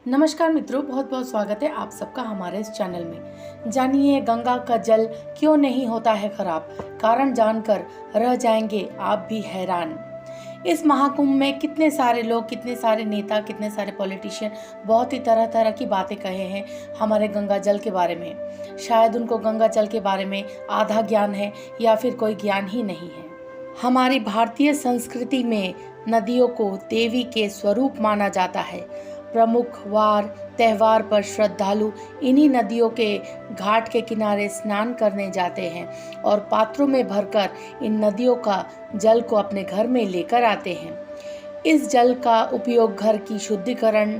नमस्कार मित्रों, बहुत बहुत स्वागत है आप सबका हमारे इस चैनल में। जानिए गंगा का जल क्यों नहीं होता है खराब। कारण जानकर रह जाएंगे आप भी हैरान। इस महाकुंभ में कितने सारे लोग, कितने सारे नेता, कितने सारे पॉलिटिशियन बहुत ही तरह तरह की बातें कहे हैं हमारे गंगा जल के बारे में। शायद उनको गंगा जल के बारे में आधा ज्ञान है या फिर कोई ज्ञान ही नहीं है। हमारी भारतीय संस्कृति में नदियों को देवी के स्वरूप माना जाता है। प्रमुख वार त्यौहार पर श्रद्धालु इन्हीं नदियों के घाट के किनारे स्नान करने जाते हैं और पात्रों में भरकर इन नदियों का जल को अपने घर में लेकर आते हैं। इस जल का उपयोग घर की शुद्धिकरण,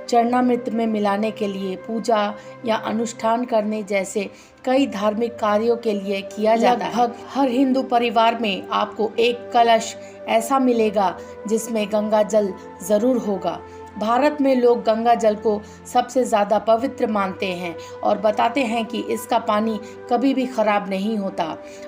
चरणामृत में मिलाने के लिए, पूजा या अनुष्ठान करने जैसे कई धार्मिक कार्यों के लिए किया जाता है। लगभग हर हिंदू परिवार में आपको एक कलश ऐसा मिलेगा जिसमें गंगा जल जरूर होगा। भारत में लोग गंगा जल को सबसे ज़्यादा पवित्र मानते हैं और बताते हैं कि इसका पानी कभी भी खराब नहीं होता।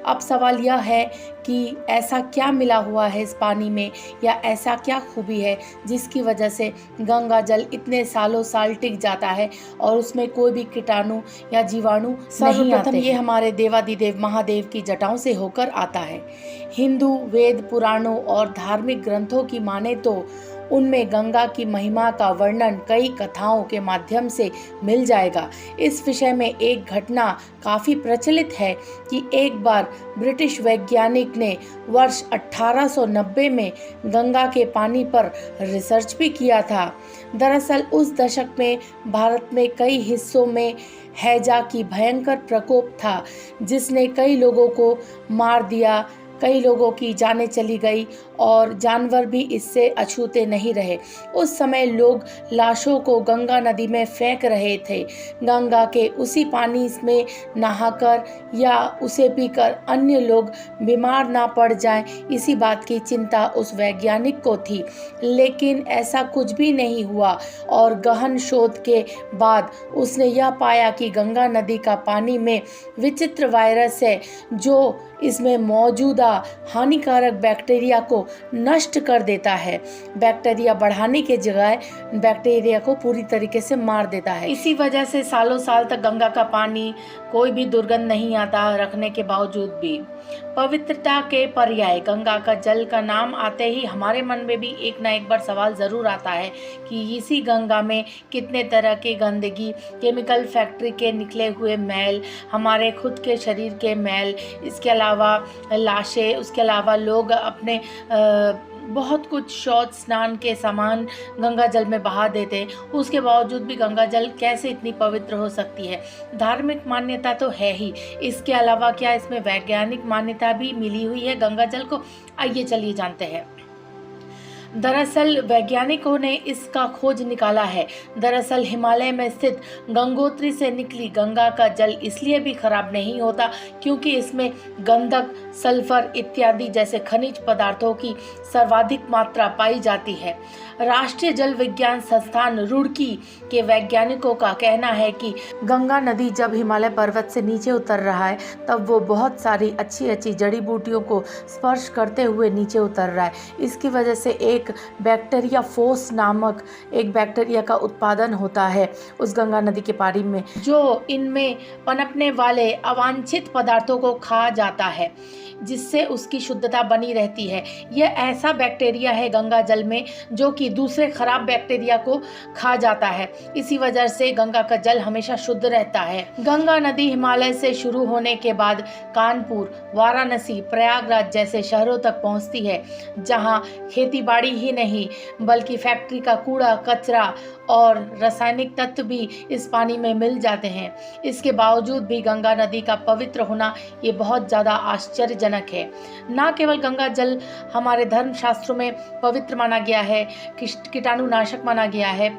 अब सवाल यह है कि ऐसा क्या मिला हुआ है इस पानी में, या ऐसा क्या खूबी है जिसकी वजह से गंगा जल इतने सालों साल टिक जाता है और उसमें कोई भी कीटाणु या जीवाणु नहीं आते। ये हमारे देवादिदेव महादेव की जटाओं से होकर आता है। हिंदू वेद पुराणों और धार्मिक ग्रंथों की माने तो उनमें गंगा की महिमा का वर्णन कई कथाओं के माध्यम से मिल जाएगा। इस विषय में एक घटना काफ़ी प्रचलित है कि एक बार ब्रिटिश वैज्ञानिक ने वर्ष 1890 में गंगा के पानी पर रिसर्च भी किया था। दरअसल उस दशक में भारत में कई हिस्सों में हैजा की भयंकर प्रकोप था जिसने कई लोगों को मार दिया। कई लोगों की जानें चली गई और जानवर भी इससे अछूते नहीं रहे। उस समय लोग लाशों को गंगा नदी में फेंक रहे थे। गंगा के उसी पानी में नहाकर या उसे पीकर अन्य लोग बीमार ना पड़ जाएं, इसी बात की चिंता उस वैज्ञानिक को थी। लेकिन ऐसा कुछ भी नहीं हुआ और गहन शोध के बाद उसने यह पाया कि गंगा नदी का पानी में विचित्र वायरस है जो इसमें मौजूदा हानिकारक बैक्टीरिया को नष्ट कर देता है। बैक्टीरिया बढ़ाने के जगह बैक्टीरिया को पूरी तरीके से मार देता है। इसी वजह से सालों साल तक गंगा का पानी कोई भी दुर्गंध नहीं आता रखने के बावजूद भी। पवित्रता के पर्याय गंगा का जल का नाम आते ही हमारे मन में भी एक ना एक बार सवाल ज़रूर आता है कि इसी गंगा में कितने तरह की गंदगी, केमिकल फैक्ट्री के निकले हुए मैल, हमारे खुद के शरीर के मैल, इसके अलावा लाशें, उसके अलावा लोग अपने बहुत कुछ शौच स्नान के सामान गंगा जल में बहा देते हैं। उसके बावजूद भी गंगा जल कैसे इतनी पवित्र हो सकती है। धार्मिक मान्यता तो है ही, इसके अलावा क्या इसमें वैज्ञानिक मान्यता भी मिली हुई है गंगा जल को? आइए चलिए जानते हैं। दरअसल वैज्ञानिकों ने इसका खोज निकाला है। दरअसल हिमालय में स्थित गंगोत्री से निकली गंगा का जल इसलिए भी खराब नहीं होता क्योंकि इसमें गंधक, सल्फर इत्यादि जैसे खनिज पदार्थों की सर्वाधिक मात्रा पाई जाती है। राष्ट्रीय जल विज्ञान संस्थान रुड़की के वैज्ञानिकों का कहना है कि गंगा नदी जब हिमालय पर्वत से नीचे उतर रहा है तब वो बहुत सारी अच्छी अच्छी जड़ी बूटियों को स्पर्श करते हुए नीचे उतर रहा है। इसकी वजह से एक बैक्टीरिया फोस नामक एक बैक्टीरिया का उत्पादन होता है उस गंगा नदी के पानी में, जो इनमें पनपने वाले अवांछित पदार्थों को खा जाता है जिससे उसकी शुद्धता बनी रहती है। यह ऐसा बैक्टीरिया है गंगा जल में जो कि दूसरे खराब बैक्टीरिया को खा जाता है। इसी वजह से गंगा का जल हमेशा शुद्ध रहता है। गंगा नदी हिमालय से शुरू होने के बाद कानपुर, वाराणसी, प्रयागराज जैसे शहरों तक पहुंचती है जहां खेती बाड़ी ही नहीं बल्कि फैक्ट्री का कूड़ा कचरा और रासायनिक तत्व भी इस पानी में मिल जाते हैं। इसके बावजूद भी गंगा नदी का पवित्र होना ये बहुत ज़्यादा आश्चर्यजनक है। न केवल गंगा जल हमारे धर्म शास्त्रों में पवित्र माना गया है, कीटाणुनाशक माना गया है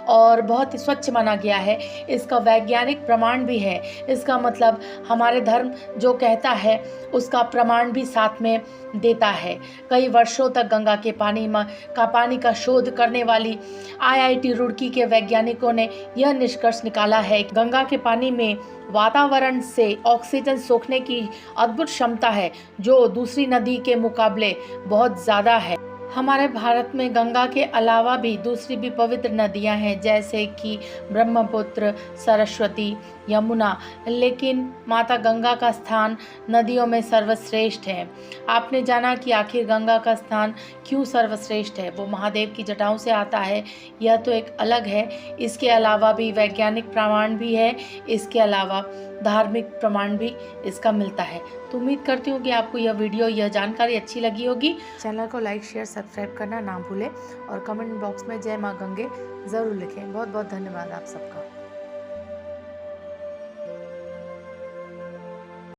और बहुत ही स्वच्छ माना गया है, इसका वैज्ञानिक प्रमाण भी है। इसका मतलब हमारे धर्म जो कहता है उसका प्रमाण भी साथ में देता है। कई वर्षों तक गंगा के पानी का शोध करने वाली IIT रुड़की के वैज्ञानिकों ने यह निष्कर्ष निकाला है कि गंगा के पानी में वातावरण से ऑक्सीजन सोखने की अद्भुत क्षमता है जो दूसरी नदी के मुकाबले बहुत ज़्यादा है। हमारे भारत में गंगा के अलावा भी दूसरी भी पवित्र नदियां हैं, जैसे कि ब्रह्मपुत्र, सरस्वती, यमुना, लेकिन माता गंगा का स्थान नदियों में सर्वश्रेष्ठ है। आपने जाना कि आखिर गंगा का स्थान क्यों सर्वश्रेष्ठ है? वो महादेव की जटाओं से आता है, यह तो एक अलग है। इसके अलावा भी वैज्ञानिक प्रमाण भी है, इसके अलावा धार्मिक प्रमाण भी इसका मिलता है। तो उम्मीद करती हूँ कि आपको यह वीडियो, यह जानकारी अच्छी लगी होगी। चैनल को लाइक, शेयर, सब्सक्राइब करना ना भूलें और कमेंट बॉक्स में जय माँ गंगे ज़रूर लिखें। बहुत बहुत धन्यवाद आप सबका।